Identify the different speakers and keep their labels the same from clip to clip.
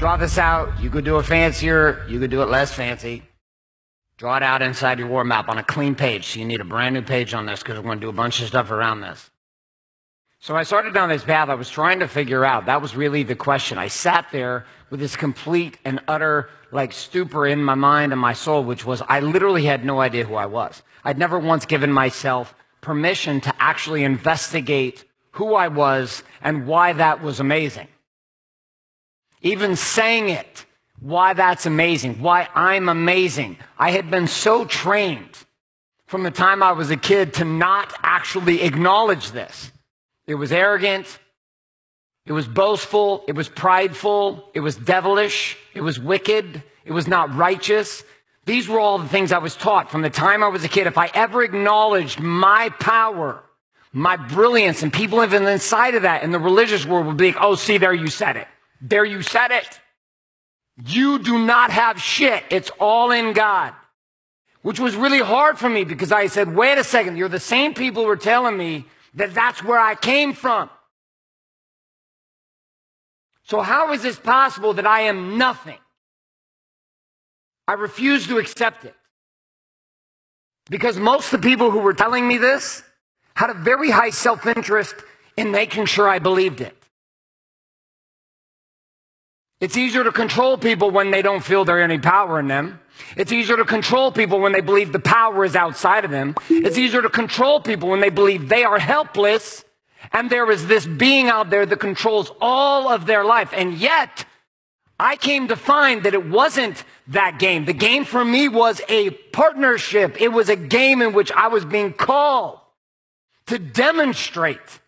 Speaker 1: Draw this out. You could do it fancier. You could do it less fancy. Draw it out inside your war map on a clean page. So you need a brand new page on this because we're going to do a bunch of stuff around this. So I started down this path. I was trying to figure out. That was really the question. I sat there with this complete and utter stupor in my mind and my soul, which was I literally had no idea who I was. I'd never once given myself permission to actually investigate who I was and why that was amazing. Even saying it, why that's amazing, why I'm amazing. I had been so trained from the time I was a kid to not actually acknowledge this. It was arrogant, it was boastful, it was prideful, it was devilish, it was wicked, it was not righteous. These were all the things I was taught from the time I was a kid. If I ever acknowledged my power, my brilliance, and people even inside of that in the religious world would be like, oh, see, there you said it. There you said it. You do not have shit. It's all in God. Which was really hard for me because I said, wait a second, you're the same people who were telling me that that's where I came from. So how is this possible that I am nothing? I refuse to accept it. Because most of the people who were telling me this had a very high self-interest in making sure I believed it. It's easier to control people when they don't feel there's any power in them. It's easier to control people when they believe the power is outside of them. It's easier to control people when they believe they are helpless and there is this being out there that controls all of their life. And yet, I came to find that it wasn't that game. The game for me was a partnership. It was a game in which I was being called to demonstrate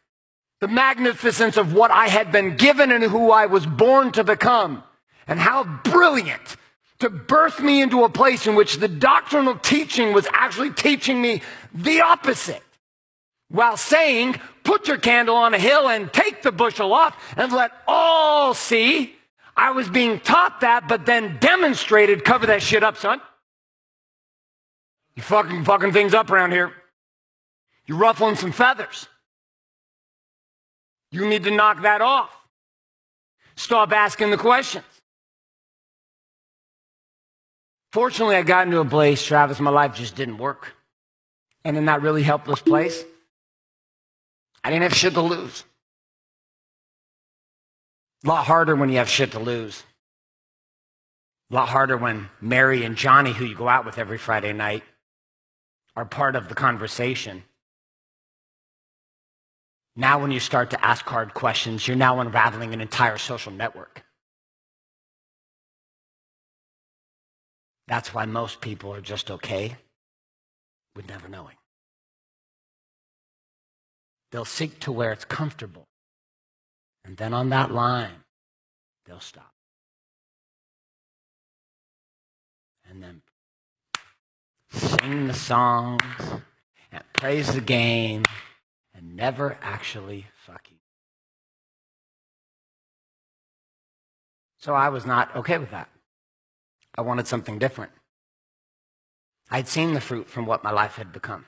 Speaker 1: the magnificence of what I had been given and who I was born to become. And how brilliant to birth me into a place in which the doctrinal teaching was actually teaching me the opposite. While saying, put your candle on a hill and take the bushel off and let all see. I was being taught that, but then demonstrated, cover that shit up, son. You fucking things up around here. You're ruffling some feathers. You need to knock that off. Stop asking the questions. Fortunately, I got into a place, Travis, my life just didn't work. And in that really helpless place, I didn't have shit to lose. A lot harder when you have shit to lose. A lot harder when Mary and Johnny, who you go out with every Friday night, are part of the conversation. Now when you start to ask hard questions, you're now unraveling an entire social network. That's why most people are just okay with never knowing. They'll seek to where it's comfortable. And then on that line, they'll stop. And then sing the songs and praise the game and never actually fuck you. So I was not okay with that. I wanted something different. I'd seen the fruit from what my life had become.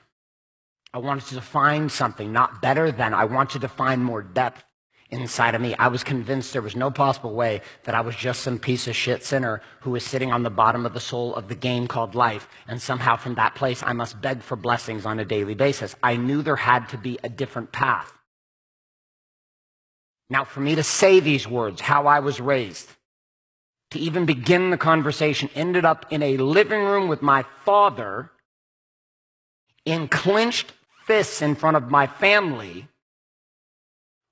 Speaker 1: I wanted to find something, not better than, I wanted to find more depth inside of me. I was convinced there was no possible way that I was just some piece of shit sinner who was sitting on the bottom of the soul of the game called life, and somehow from that place I must beg for blessings on a daily basis. I knew there had to be a different path. Now, for me to say these words, how I was raised, to even begin the conversation, ended up in a living room with my father in clenched fists in front of my family,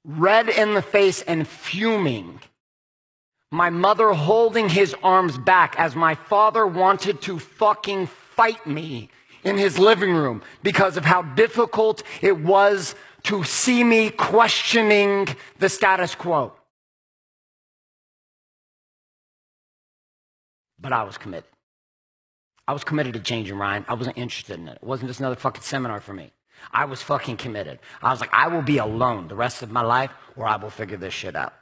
Speaker 1: red in the face and fuming. My mother holding his arms back as my father wanted to fucking fight me in his living room because of how difficult it was to see me questioning the status quo. But I was committed. I was committed to changing Ryan. I wasn't interested in it. It wasn't just another fucking seminar for me. I was fucking committed. I was like, I will be alone the rest of my life or I will figure this shit out.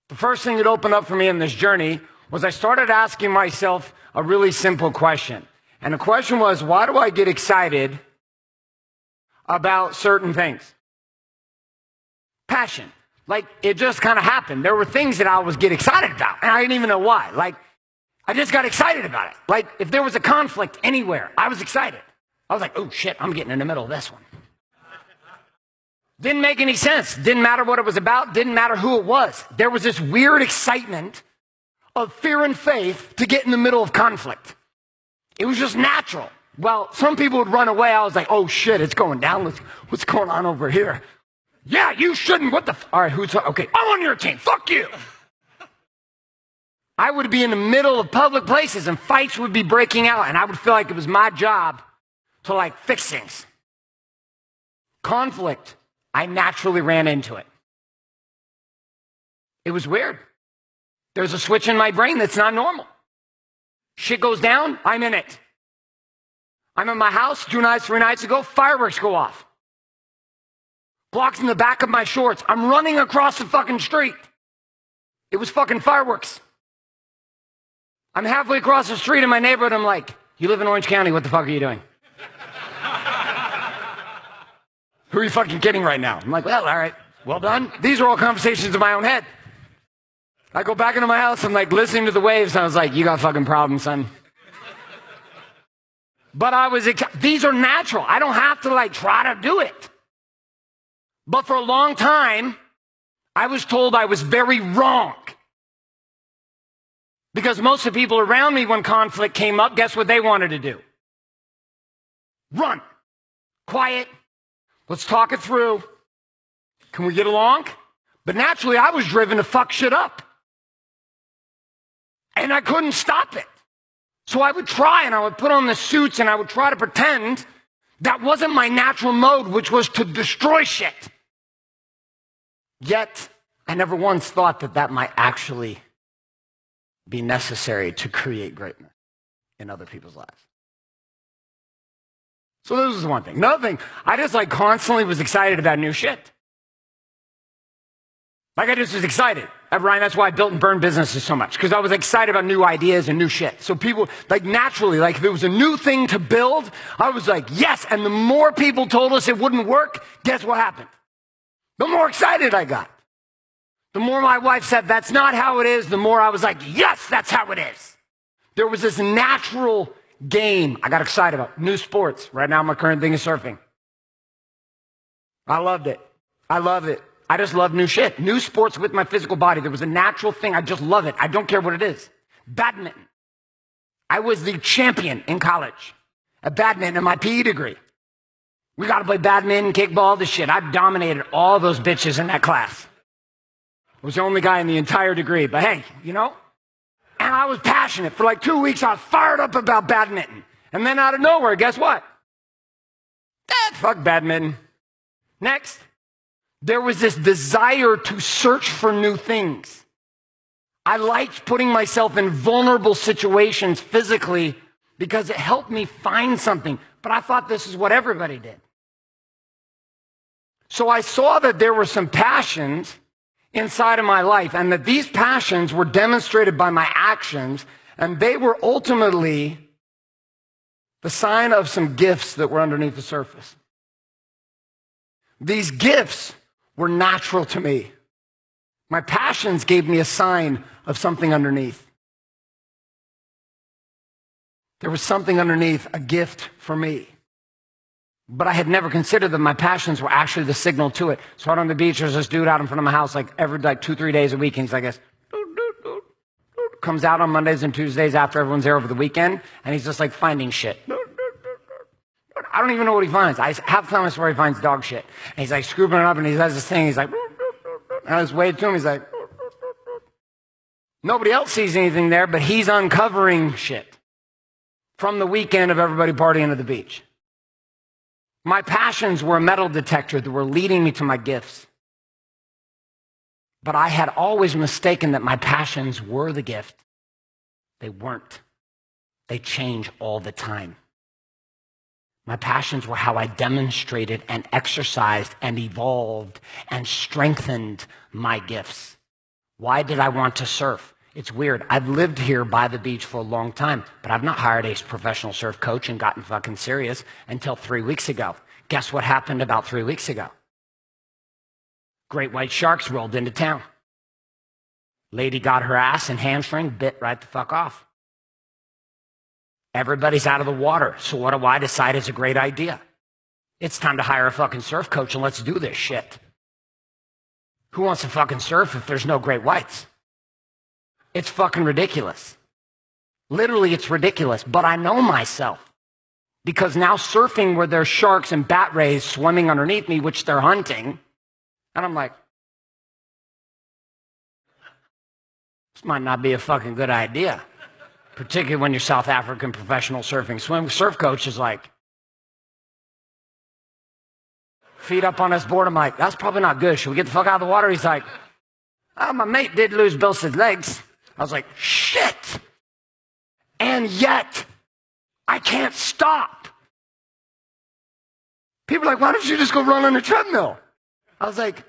Speaker 1: The first thing that opened up for me in this journey was I started asking myself a really simple question. And the question was, why do I get excited about certain things? Passion. Like, it just kind of happened. There were things that I was get excited about, and I didn't even know why. Like, I just got excited about it. Like, if there was a conflict anywhere, I was excited. I was like, oh shit, I'm getting in the middle of this one. Didn't make any sense. Didn't matter what it was about. Didn't matter who it was. There was this weird excitement of fear and faith to get in the middle of conflict. It was just natural. Well, some people would run away. I was like, oh shit, it's going down. What's going on over here? Yeah, you shouldn't. What the all right, okay, I'm on your team. Fuck you. I would be in the middle of public places and fights would be breaking out, and I would feel like it was my job to like fix things. Conflict, I naturally ran into it. It was weird. There's a switch in my brain that's not normal. Shit goes down, I'm in it. I'm in my house 2 nights, 3 nights ago, fireworks go off. Blocks in the back of my shorts. I'm running across the fucking street. It was fucking fireworks. I'm halfway across the street in my neighborhood. I'm like, you live in Orange County. What the fuck are you doing? Who are you fucking kidding right now? I'm like, well, all right. Well done. These are all conversations in my own head. I go back into my house. I'm like listening to the waves. And I was like, you got fucking problems, son. But these are natural. I don't have to like try to do it. But for a long time, I was told I was very wrong. Because most of the people around me, when conflict came up, guess what they wanted to do? Run. Quiet. Let's talk it through. Can we get along? But naturally, I was driven to fuck shit up. And I couldn't stop it. So I would try and I would put on the suits and I would try to pretend that wasn't my natural mode, which was to destroy shit. Yet, I never once thought that that might actually be necessary to create greatness in other people's lives. So this was one thing. Another thing, I just like constantly was excited about new shit. Like I just was excited. Ryan, that's why I built and burned businesses so much, because I was excited about new ideas and new shit. So people, like naturally, like if it was a new thing to build, I was like, yes. And the more people told us it wouldn't work, guess what happened? The more excited I got. The more my wife said, that's not how it is, the more I was like, yes, that's how it is. There was this natural game I got excited about. New sports. Right now, my current thing is surfing. I loved it. I love it. I just love new shit. New sports with my physical body. There was a natural thing. I just love it. I don't care what it is. Badminton. I was the champion in college at badminton in my PE degree. We got to play badminton, kickball, this shit. I dominated all those bitches in that class. I was the only guy in the entire degree, but hey, you know? And I was passionate. For like 2 weeks, I was fired up about badminton. And then out of nowhere, guess what? Fuck badminton. Next, there was this desire to search for new things. I liked putting myself in vulnerable situations physically because it helped me find something. But I thought this is what everybody did. So I saw that there were some passions inside of my life, and that these passions were demonstrated by my actions, and they were ultimately the sign of some gifts that were underneath the surface. These gifts were natural to me. My passions gave me a sign of something underneath. There was something underneath, a gift for me. But I had never considered that my passions were actually the signal to it. So out on the beach, there's this dude out in front of my house every 2-3 days a week. And he's like, comes out on Mondays and Tuesdays after everyone's there over the weekend. And he's just like finding shit. I don't even know what he finds. I half the time I swear he finds dog shit. And he's like scooping it up and he does this thing. He's like, and I just wave to him. He's like, nobody else sees anything there, but he's uncovering shit from the weekend of everybody partying at the beach. My passions were a metal detector that were leading me to my gifts. But I had always mistaken that my passions were the gift. They weren't. They change all the time. My passions were how I demonstrated and exercised and evolved and strengthened my gifts. Why did I want to surf? It's weird. I've lived here by the beach for a long time, but I've not hired a professional surf coach and gotten fucking serious until 3 weeks ago. Guess what happened about 3 weeks ago? Great white sharks rolled into town. Lady got her ass and hamstring bit right the fuck off. Everybody's out of the water, so what do I decide is a great idea? It's time to hire a fucking surf coach and let's do this shit. Who wants to fucking surf if there's no great whites? It's fucking ridiculous. Literally, it's ridiculous, but I know myself. Because now surfing where there's sharks and bat rays swimming underneath me, which they're hunting, and I'm like, this might not be a fucking good idea. Particularly when your South African professional surf coach is like, feet up on his board. I'm like, that's probably not good. Should we get the fuck out of the water? He's like, oh, my mate did lose both his legs. I was like, shit. And yet, I can't stop. People are like, why don't you just go run on a treadmill? I was like,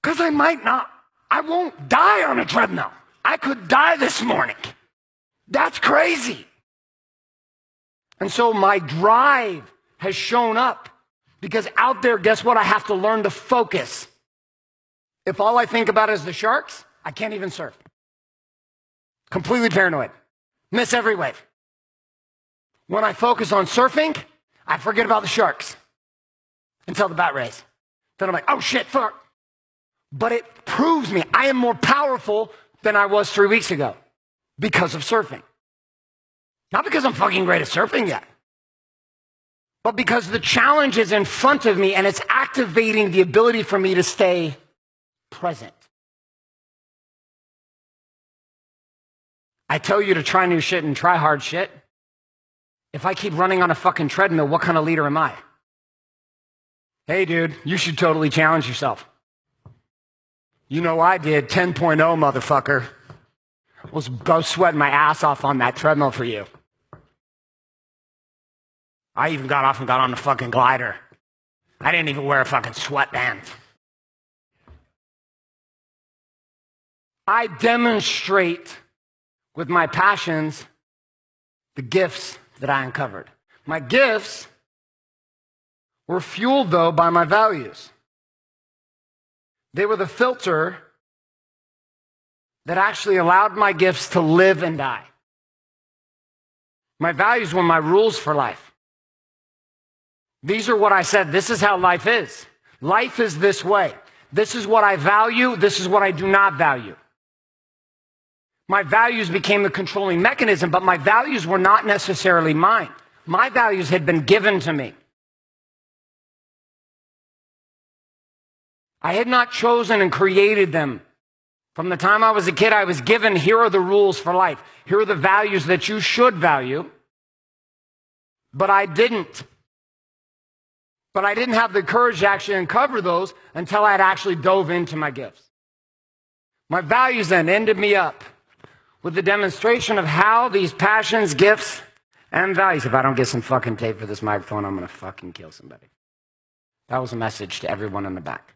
Speaker 1: because I won't die on a treadmill. I could die this morning. That's crazy. And so my drive has shown up because out there, guess what? I have to learn to focus. If all I think about is the sharks, I can't even surf. Completely paranoid. Miss every wave. When I focus on surfing, I forget about the sharks until the bat rays. Then I'm like, oh shit, fuck. But it proves me I am more powerful than I was 3 weeks ago because of surfing. Not because I'm fucking great at surfing yet, but because the challenge is in front of me and it's activating the ability for me to stay present. I tell you to try new shit and try hard shit. If I keep running on a fucking treadmill, what kind of leader am I? Hey, dude, you should totally challenge yourself. You know I did 10.0, motherfucker. I was sweating my ass off on that treadmill for you. I even got off and got on the fucking glider. I didn't even wear a fucking sweatband. I demonstrate with my passions the gifts that I uncovered. My gifts were fueled, though, by my values. They were the filter that actually allowed my gifts to live and die. My values were my rules for life. These are what I said, this is how life is. Life is this way. This is what I value, this is what I do not value. My values became the controlling mechanism, but my values were not necessarily mine. My values had been given to me. I had not chosen and created them. From the time I was a kid, I was given, here are the rules for life. Here are the values that you should value. But I didn't. But I didn't have the courage to actually uncover those until I had actually dove into my gifts. My values then ended me up with the demonstration of how these passions, gifts, and values. If I don't get some fucking tape for this microphone, I'm going to fucking kill somebody. That was a message to everyone in the back.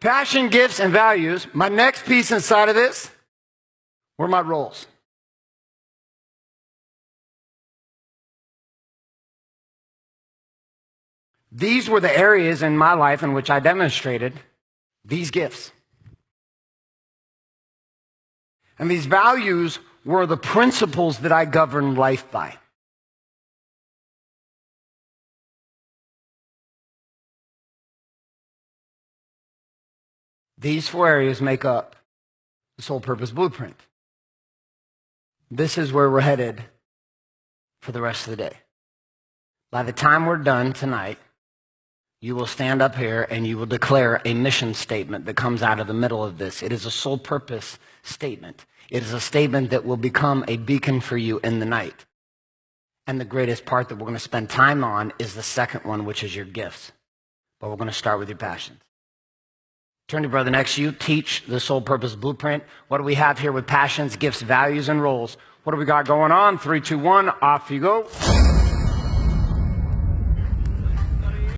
Speaker 1: Passion, gifts, and values. My next piece inside of this were my roles. These were the areas in my life in which I demonstrated these gifts. And these values were the principles that I governed life by. These 4 areas make up the Soul Purpose Blueprint. This is where we're headed for the rest of the day. By the time we're done tonight, you will stand up here and you will declare a mission statement that comes out of the middle of this. It is a soul purpose statement. It is a statement that will become a beacon for you in the night. And the greatest part that we're going to spend time on is the second one, which is your gifts. But we're going to start with your passions. Turn to brother next to you. Teach the Soul Purpose Blueprint. What do we have here with passions, gifts, values, and roles? What do we got going on? 3, 2, 1, off you go.